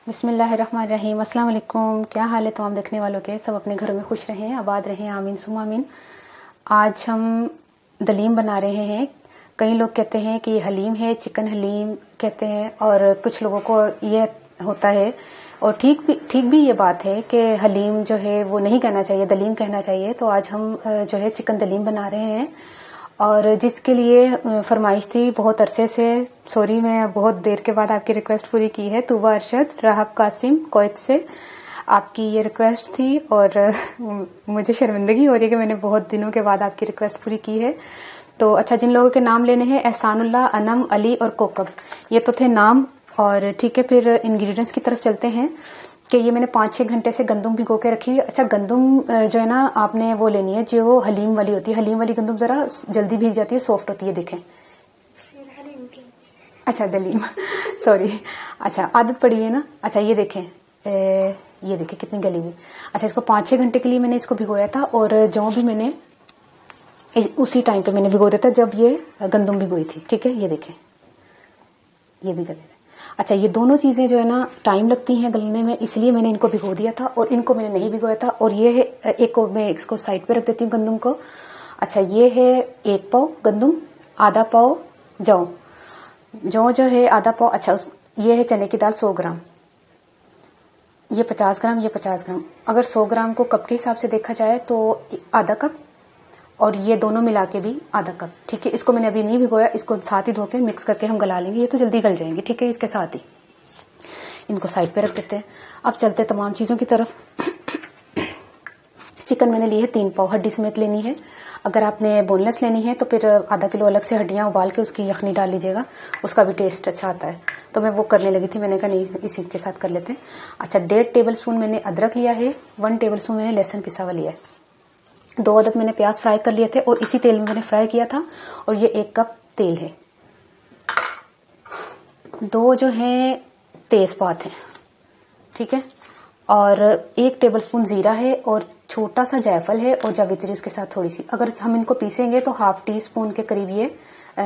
बिस्मिल्लाहिर्रहमानिर्रहीम। अस्सलाम वालेकुम। क्या हाल है तमाम देखने वालों के? सब अपने घरों में खुश रहें, आबाद रहें, आमीन सुम्मा आमीन। आज हम दलीम बना रहे हैं। कई लोग कहते हैं कि हलीम है, चिकन हलीम कहते हैं, और कुछ लोगों को ये होता है, और ठीक भी ये बात है कि हलीम जो है वो नहीं कहना चाहिए, दलीम कहना चाहिए। तो आज हम जो है चिकन दलीम बना रहे हैं, और जिसके लिए फरमाइश थी बहुत अरसे से। सॉरी, मैं बहुत देर के बाद आपकी रिक्वेस्ट पूरी की है। तूबा अरशद, राहब कासिम, कुवैत से आपकी ये रिक्वेस्ट थी, और मुझे शर्मिंदगी हो रही है कि मैंने बहुत दिनों के बाद आपकी रिक्वेस्ट पूरी की है। तो अच्छा, जिन लोगों के नाम लेने हैं, एहसानुल्लाह, अनम, अली और कोकब, ये तो थे नाम। और ठीक है, फिर इंग्रेडिएंट्स की तरफ चलते हैं। कि ये मैंने 5-6 घंटे से गंदम भिगो के रखी हुई है। अच्छा, गंदम जो है ना, आपने वो लेनी है जो हलीम वाली होती है। हलीम वाली गंदम जरा जल्दी भीग जाती है, सॉफ्ट होती है, देखें। अच्छा, दलीम सॉरी। अच्छा, आदत पड़ी है ना। अच्छा, ये देखें, ये देखें कितनी गली हुई। अच्छा, इसको 5-6 घंटे के लिए मैंने इसको भिगोया था, और जौ भी मैंने उसी टाइम पे मैंने भिगो दिया था जब ये गंदम भिगोई थी। ठीक है, ये देखें, ये भी गले। अच्छा, ये दोनों चीजें जो है ना टाइम लगती हैं गलने में, इसलिए मैंने इनको भिगो दिया था, और इनको मैंने नहीं भिगोया था। और ये है एक को मैं इसको साइड पे रख देती हूँ गंदम को। अच्छा, ये है 1 पाव गंदम, आधा पाव जौ, जो है आधा पाव। अच्छा, ये है चने की दाल 100 ग्राम, ये 50 ग्राम, ये 50 ग्राम। अगर 100 ग्राम को कप के हिसाब से देखा जाए तो आधा कप, और ये दोनों मिला के भी आधा कप। ठीक है, इसको मैंने अभी नहीं भिगोया, इसको साथ ही धो के मिक्स करके हम गला लेंगे, ये तो जल्दी गल जाएंगे। ठीक है, इसके साथ ही इनको साइड पे रख देते हैं। अब चलते तमाम चीजों की तरफ। चिकन मैंने ली है 3 पाव, हड्डी समेत लेनी है। अगर आपने बोनलेस लेनी है तो फिर आधा किलो अलग से हड्डियां उबाल के उसकी यखनी डाल लीजिएगा, उसका भी टेस्ट अच्छा आता है। तो मैं वो करने लगी थी, मैंने कहा नहीं, इसी के साथ कर लेते हैं। अच्छा, 1.5 टेबल स्पून मैंने अदरक लिया है, 1 टेबल स्पून मैंने लहसुन पिसा हुआ लिया है, 2 अदद मैंने प्याज फ्राई कर लिए थे और इसी तेल में मैंने फ्राई किया था, और ये 1 कप तेल है। 2 जो है तेजपात है, ठीक है, और 1 टेबल स्पून जीरा है, और छोटा सा जायफल है, और जावित्री उसके साथ थोड़ी सी। अगर हम इनको पीसेंगे तो ½ टी स्पून के करीब ये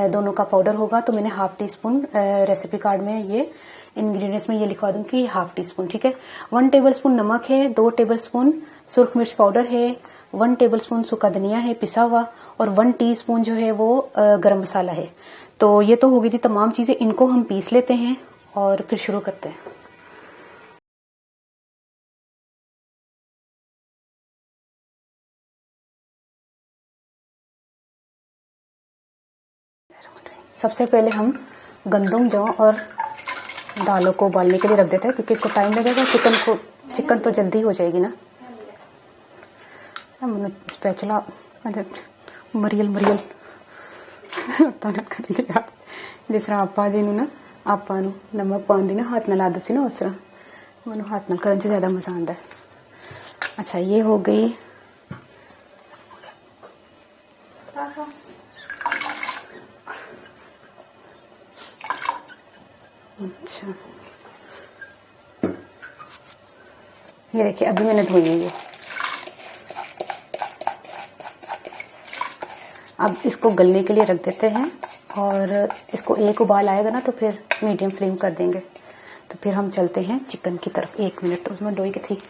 दोनों का पाउडर होगा। तो मैंने ½ टी स्पून रेसिपी कार्ड में ये इंग्रेडिएंट्स में ये लिखवा दूं कि ½ टी स्पून। ठीक है, 1 टेबल स्पून नमक है, 2 टेबल स्पून सुर्ख मिर्च पाउडर है, 1 टेबल स्पून सूखा धनिया है पिसा हुआ, और 1 टीस्पून जो है वो गरम मसाला है। तो ये तो हो गई थी तमाम चीजें, इनको हम पीस लेते हैं और फिर शुरू करते हैं। सबसे पहले हम गंदम, जौ और दालों को उबालने के लिए रख देते हैं, क्योंकि इसको टाइम लगेगा। चिकन तो जल्दी हो जाएगी ना। स्पैचुला मरियल जिस तरह आपा जी ना, आपा नमक पाउंदी ना हाथ नाल आदत सी ना, उस तरह मैं हाथ नाल करने से ज्यादा मजा आता है। अच्छा, ये हो गई। अच्छा, ये देखिए, अभी मैंने धोई है ये। अब इसको गलने के लिए रख देते हैं, और इसको 1 उबाल आएगा ना तो फिर मीडियम फ्लेम कर देंगे। तो फिर हम चलते हैं चिकन की तरफ। 1 मिनट, उसमें डोई की थी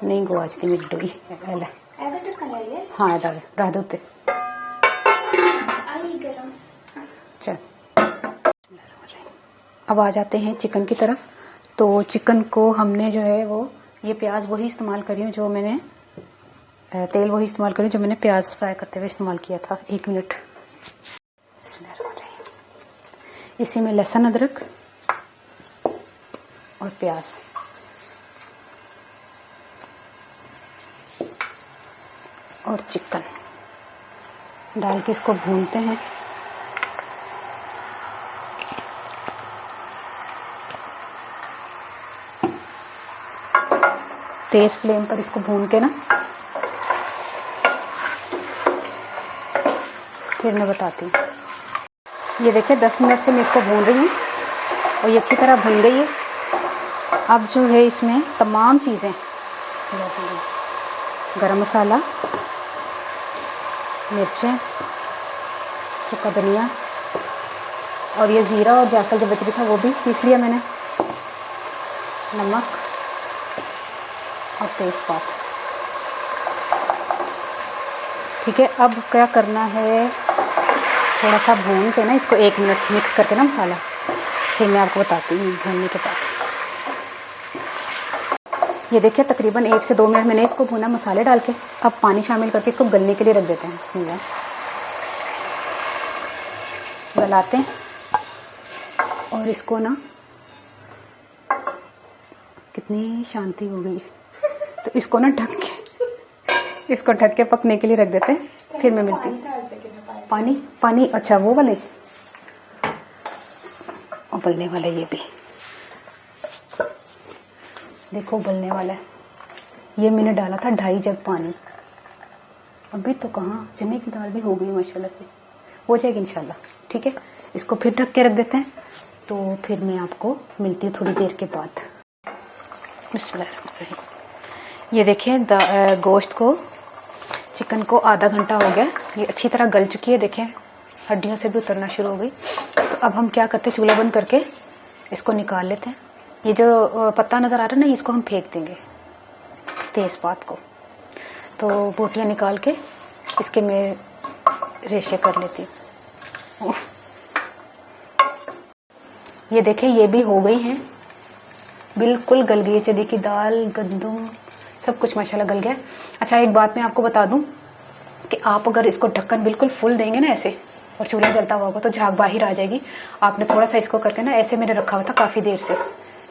नहीं, गुआच थी मेरी डोई। हाँ, रह दो। चल, अब आ जाते हैं चिकन की तरफ। तो चिकन को हमने जो है वो, ये प्याज वही इस्तेमाल करी हूँ जो मैंने, तेल वही इस्तेमाल करी जो मैंने प्याज फ्राई करते हुए इस्तेमाल किया था। 1 मिनट। इसी में लहसुन, अदरक और प्याज और चिकन डाल के इसको भूनते हैं। तेज फ्लेम पर इसको भून के ना, फिर मैं बताती हूँ। ये देखिए, 10 मिनट से मैं इसको भून रही हूँ, और ये अच्छी तरह भून गई है। अब जो है इसमें तमाम चीज़ें, गरम मसाला, मिर्चें, सूखा धनिया, और ये ज़ीरा और जायफल जब बच था वो भी पीस लिया मैंने। नमक और तेज़पात। ठीक है, अब क्या करना है, थोड़ा सा भून के ना इसको 1 मिनट मिक्स करके ना मसाला, फिर मैं आपको बताती हूँ भूनने के बाद। ये देखिए तकरीबन 1 से 2 मिनट मैंने इसको भूना मसाले डाल के। अब पानी शामिल करके इसको गलने के लिए रख देते हैं। बिस्मिल्लाह, गलाते हैं और इसको ना, कितनी शांति हो गई है, तो इसको ना ढक के पकने के लिए रख देते हैं। फिर मैं मिलती हूँ। पानी अच्छा वो वाले उबलने वाला, ये भी देखो उबलने वाला है। ये मैंने डाला था 2.5 जग पानी। अभी तो कहाँ, चने की दाल भी हो गई माशाल्लाह से, हो जाएगी इंशाल्लाह। ठीक है, इसको फिर ढक के रख देते हैं। तो फिर मैं आपको मिलती हूँ थोड़ी देर के बाद। बिस्मिल्लाह। ये देखिए गोश्त को, चिकन को आधा घंटा हो गया, ये अच्छी तरह गल चुकी है। देखें हड्डियों से भी उतरना शुरू हो गई। तो अब हम क्या करते हैं, चूल्हा बंद करके इसको निकाल लेते हैं। ये जो पत्ता नज़र आ रहा है ना, इसको हम फेंक देंगे, तेज़पात को। तो बोटियाँ निकाल के इसके मैं रेशे कर लेती हूँ। ये देखें ये भी हो गई हैं, बिल्कुल गल गई। चने की दाल, गंदम, सब कुछ माशाल्लाह गल गया। अच्छा एक बात मैं आपको बता दूं कि आप अगर इसको ढक्कन बिल्कुल फुल देंगे ना ऐसे, और चूल्हा जलता हुआ होगा, तो झाग बाहर आ जाएगी। आपने थोड़ा सा इसको करके ना, ऐसे मैंने रखा हुआ था काफ़ी देर से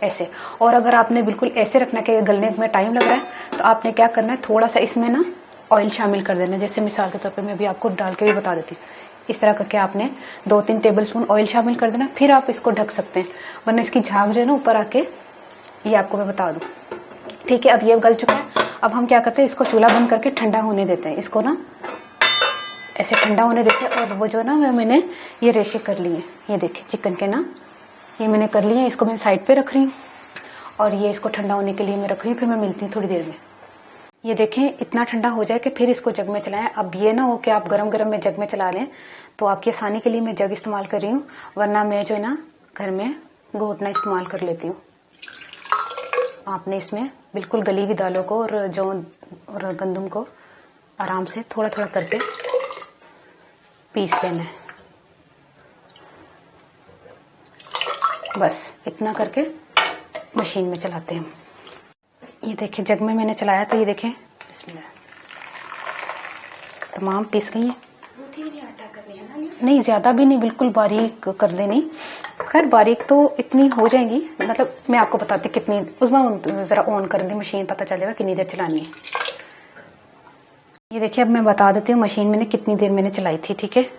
ऐसे। और अगर आपने बिल्कुल ऐसे रखना कि गलने में टाइम लग रहा है, तो आपने क्या करना है, थोड़ा सा इसमें ना ऑयल शामिल कर देना। जैसे मिसाल के तौर पर मैं अभी आपको डाल के भी बता देती हूँ। इस तरह करके आपने 2-3 टेबल स्पून ऑयल शामिल कर देना, फिर आप इसको ढक सकते हैं, वरना इसकी झाग जो है ना ऊपर आके, ये आपको मैं बता दूं। ठीक है, अब ये गल चुका है। अब हम क्या करते हैं, इसको चूल्हा बंद करके ठंडा होने देते हैं। इसको ना ऐसे ठंडा होने देते हैं। और वो जो ना मैंने ये रेशे कर लिए, ये देखिए चिकन के ना, ये मैंने कर लिए। इसको मैं साइड पे रख रही हूँ और ये इसको ठंडा होने के लिए मैं रख रही हूँ। फिर मैं मिलती हूँ थोड़ी देर में। ये देखें इतना ठंडा हो जाए कि फिर इसको जग में चलाएं। अब ये ना हो कि आप गरम गरम में जग में चला लें, तो आपकी आसानी के लिए मैं जग इस्तेमाल कर रही हूँ, वरना मैं जो है ना घर में घोटना इस्तेमाल कर लेती हूँ। आपने इसमें बिल्कुल गली हुई दालों को और जौ और गंदम को आराम से थोड़ा थोड़ा करके पीस लेना है। बस इतना करके मशीन में चलाते हैं। ये देखिए जग में मैंने चलाया, तो ये देखें बिस्मिल्लाह, तमाम पीस गई है। नहीं ज्यादा भी नहीं, बिल्कुल बारीक कर देनी। खैर बारीक तो इतनी हो जाएंगी, मतलब मैं आपको बताती कितनी, उसमें जरा ऑन कर दी मशीन, पता चलेगा कितनी देर चलानी है। ये देखिए अब मैं बता देती हूँ मशीन मैंने कितनी देर मैंने चलाई थी। ठीक है,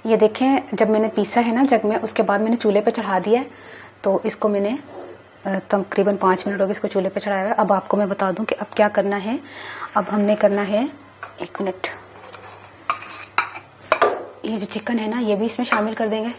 ये देखें जब मैंने पीसा है ना जग में, उसके बाद मैंने चूल्हे पे चढ़ा दिया है। तो इसको मैंने तकरीबन 5 मिनट हो गए इसको चूल्हे पे चढ़ाया हुआ है। अब आपको मैं बता दूं कि अब क्या करना है। अब हमने करना है, 1 मिनट, ये जो चिकन है ना ये भी इसमें शामिल कर देंगे।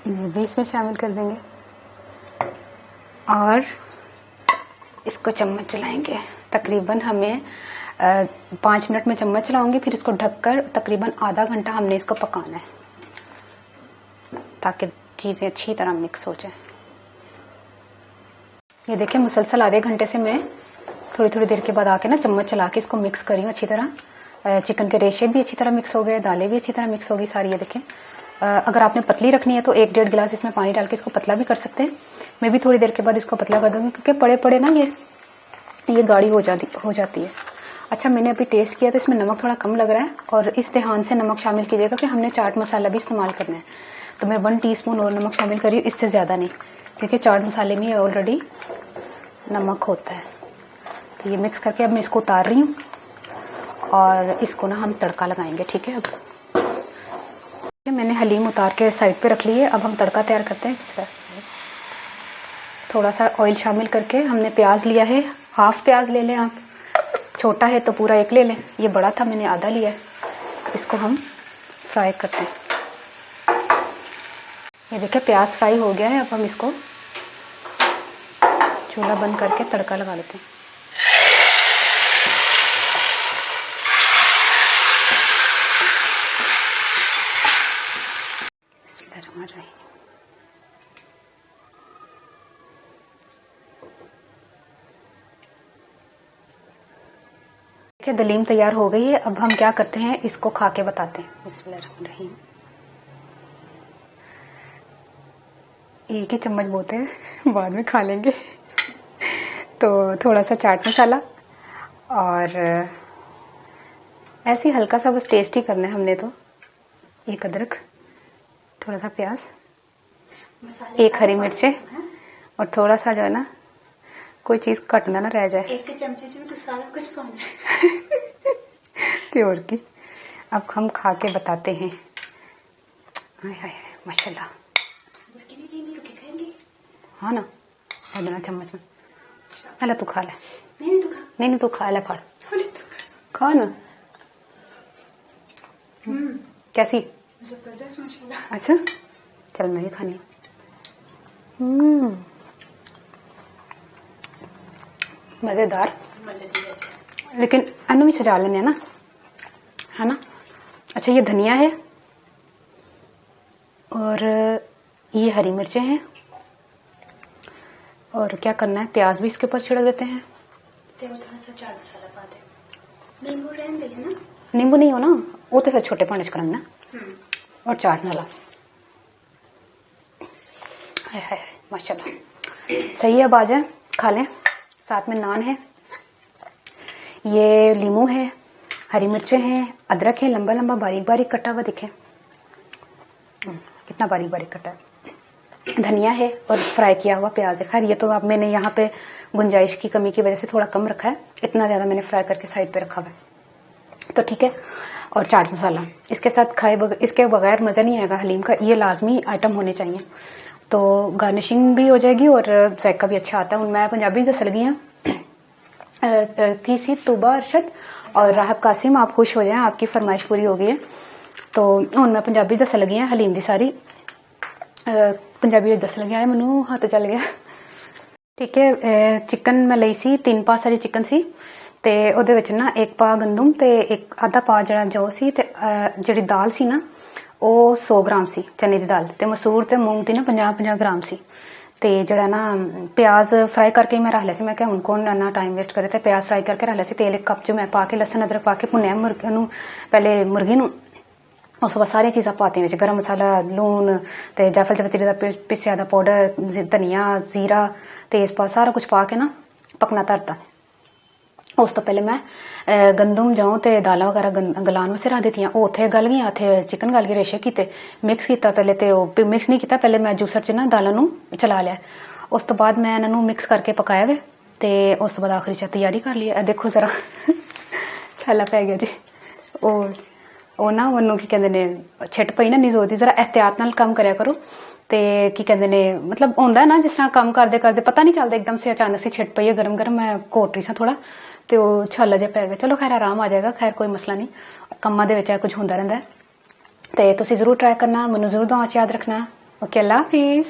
ये भी इसमें शामिल कर देंगे और इसको चम्मच चलाएंगे। तकरीबन हमें 5 मिनट में चम्मच चलाऊंगी, फिर इसको ढककर तकरीबन आधा घंटा हमने इसको पकाना है, ताकि चीज़ें अच्छी तरह मिक्स हो जाए। ये देखिए मुसलसल आधे घंटे से मैं थोड़ी थोड़ी देर के बाद आके ना चम्मच चला के इसको मिक्स करी हूँ अच्छी तरह। चिकन के रेशे भी अच्छी तरह मिक्स हो गए, दालें भी अच्छी तरह मिक्स हो गई सारी। ये देखें, अगर आपने पतली रखनी है तो 1-1.5 गिलास इसमें पानी डाल के इसको पतला भी कर सकते हैं। मैं भी थोड़ी देर के बाद इसको पतला कर दूंगी, क्योंकि पड़े पड़े ना ये गाढ़ी हो जाती है। अच्छा मैंने अभी टेस्ट किया तो इसमें नमक थोड़ा कम लग रहा है, और इस ध्यान से नमक शामिल कीजिएगा कि हमने चाट मसाला भी इस्तेमाल करना है। तो मैं 1 टीस्पून और नमक शामिल करी हूँ, इससे ज़्यादा नहीं, क्योंकि चाट मसाले में ऑलरेडी नमक होता है। तो ये मिक्स करके अब मैं इसको उतार रही हूँ और इसको ना हम तड़का लगाएंगे। ठीक है, अब मैंने हलीम उतार के साइड पे रख ली है। अब हम तड़का तैयार करते हैं। थोड़ा सा ऑयल शामिल करके हमने प्याज लिया है, हाफ प्याज ले लें आप, छोटा है तो पूरा 1 ले लें। ये बड़ा था मैंने आधा लिया है। इसको हम फ्राई करते हैं। ये देखिए प्याज फ्राई हो गया है। अब हम इसको चूल्हा बंद करके तड़का लगा लेते हैं। देखिए दलीम तैयार हो गई है। अब हम क्या करते हैं, इसको खा के बताते हैं। बिस्मिल्लाहिर्रहमानिर्रहीम। एक ही चम्मच बहुत है, बाद में खा लेंगे। तो थोड़ा सा चाट मसाला और ऐसे ही हल्का सा बस टेस्ट ही करना है हमने। तो एक अदरक, थोड़ा सा प्याज, एक हरी मिर्चें और थोड़ा सा जो है ना, कोई चीज कटना ना रह जाए। एक चमचे में तो सारा कुछ पाना है। और की अब हम खा के बताते हैं। हाय हाय माशाल्लाह। हाँ ना, है ना चम्मच में। पहले तू खा ले। नहीं तू खा ले, फाड़ खा ना। कैसी? जबरदस्त माशाल्लाह। अच्छा चल मैं भी खानी। मजेदार, लेकिन अनु भी सजा लेने ना, है ना। अच्छा ये धनिया है और ये हरी मिर्चें हैं और क्या करना है, प्याज भी इसके ऊपर छिड़क देते हैं। थोड़ा सा चाट मसाला पा दे। नींबू रहने देंगे ना? नींबू नहीं हो ना, वो तो फिर छोटे पानी च करना। और चाट नाला। हाय हाय माशाल्लाह, सही है। अब आ जाए खा लें। साथ में नान है, ये लीमू है, हरी मिर्चें हैं, अदरक है लंबा लंबा बारीक बारीक कटा हुआ, दिखे कितना बारीक बारीक कटा है, धनिया है और फ्राई किया हुआ प्याज है। खैर ये तो अब मैंने यहाँ पे गुंजाइश की कमी की वजह से थोड़ा कम रखा है, इतना ज्यादा मैंने फ्राई करके साइड पे रखा हुआ है। तो ठीक है। और चाट मसाला इसके साथ खाए इसके बगैर मजा नहीं आएगा हलीम का, ये लाजमी आइटम होने चाहिए। तो गार्निशिंग भी हो जाएगी और जायका भी अच्छा आता है। मैं पंजाबी दस लगी हैं की सी तूबा अरशद और राहब कासिम, आप खुश हो जाएं, आपकी फरमाइश पूरी हो गई है। तो हूँ मैं पंजाबी दस लगी हैं हलीम दी सारी, पंजाबी दस लगी है, मैनू हथ चल गया। ठीक है। चिकन मैं ਲਈ ਸੀ 3 ਪਾ ਸਾਰੀ चिकन सी ਤੇ ਉਹਦੇ ਵਿੱਚ ਨਾ 1 ਪਾ ਗੰਦਮ ਤੇ 1 ਆਧਾ ਪਾ ਜਿਹੜਾ ਜੌ ਸੀ ਤੇ ਜਿਹੜੀ ਦਾਲ ਸੀ ਨਾ ਉਹ 100 ਗ੍ਰਾਮ ਸੀ ਚਨੇ ਦੀ ਦਾਲ ਤੇ ਮਸੂਰ ਤੇ ਮੂੰਗ ਦੀ ਨਾ 50-50 ਗ੍ਰਾਮ ਸੀ। ਤੇ ਜਿਹੜਾ ਨਾ ਪਿਆਜ਼ ਫਰਾਈ ਕਰਕੇ ਮੈਂ ਰੱਖ ਲਿਆ ਸੀ। ਮੈਂ ਕਿਹਾ ਹੁਣ ਕੌਣ ਨਾ ਟਾਈਮ ਵੇਸਟ ਕਰੇ, ਤੇ ਪਿਆਜ਼ ਫਰਾਈ ਕਰਕੇ ਰੱਖ ਲਿਆ ਸੀ। ਤੇਲ 1 ਕੱਪ ਚ ਮੈਂ ਪਾ ਕੇ ਲਸਣ ਅਦਰਕ ਪਾ ਕੇ ਭੁੰਨਿਆ ਮੁਰਗੇ ਨੂੰ, ਪਹਿਲੇ ਮੁਰਗੀ ਨੂੰ, ਉਸ ਤੋਂ ਬਾਅਦ ਸਾਰੀਆਂ ਚੀਜ਼ਾਂ ਪਾਤੀਆਂ ਵਿੱਚ, ਗਰਮ ਮਸਾਲਾ, ਲੂਣ ਤੇ ਜਾਫਲ ਜਵਤਰੀ ਦਾ ਪਿਸਿਆ ਦਾ ਪਾਊਡਰ, ਧਨੀਆ, ਜ਼ੀਰਾ, तेजपात सारा कुछ पा के ना पकना धरता। उस तो पहले मैं गंदम जौ ते दाला वगैरह गलान वास्ते रख दी। वो उत्थे गल गई, उत्थे चिकन गल के रेशे किते मिक्स किया। पहले तो मिक्स नहीं किया, पहले मैं जूसर च ना दालों नू चला लिया। उस तो बाद मैं इन्हों मिक्स करके पकाया वे ते उस तो बाद आखिरी च तैयारी कर ली। देखो जरा छाला पै गया जी। ਉਹ ਨਾ ਮੈਨੂੰ ਕੀ ਕਹਿੰਦੇ ਨੇ ਛਿੱਟ ਪਈ ਨਾ ਨਿਜ਼ੋ ਦੀ, ਜ਼ਰਾ एहतियात ਨਾਲ ਕੰਮ ਕਰਿਆ ਕਰੋ। ਤੇ ਕੀ ਕਹਿੰਦੇ ਨੇ ਮਤਲਬ ਹੁੰਦਾ ਨਾ ਜਿਸ ਤਰ੍ਹਾਂ ਕੰਮ ਕਰਦੇ ਕਰਦੇ ਪਤਾ ਨਹੀਂ ਚੱਲਦਾ, ਇੱਕਦਮ ਸੇ ਅਚਾਨਕ ਸੇ ਛਿੱਟ ਪਈ ਹੈ ਗਰਮ ਗਰਮ, ਮੈਂ ਘੋਟ ਰਹੀ ਸਾਂ ਥੋੜਾ ਤੇ ਉਹ ਛਾਲਾ ਜਿਹਾ ਪੈ ਗਿਆ। ਚਲੋ ਖੈਰ ਆਰਾਮ ਆ ਜਾਏਗਾ, ਖੈਰ ਕੋਈ ਮਸਲਾ ਨਹੀਂ, ਕੰਮਾਂ ਦੇ ਵਿੱਚ ਕੁਝ ਹੁੰਦਾ ਰਹਿੰਦਾ। ਤੇ ਤੁਸੀਂ ਜ਼ਰੂਰ ਟਰਾਈ ਕਰਨਾ, ਮੈਨੂੰ ਜ਼ਰੂਰ ਦੁਆ ਚ ਯਾਦ ਰੱਖਣਾ। ਓਕੇ, ਅੱਲਾ ਹਾਫਿਜ਼।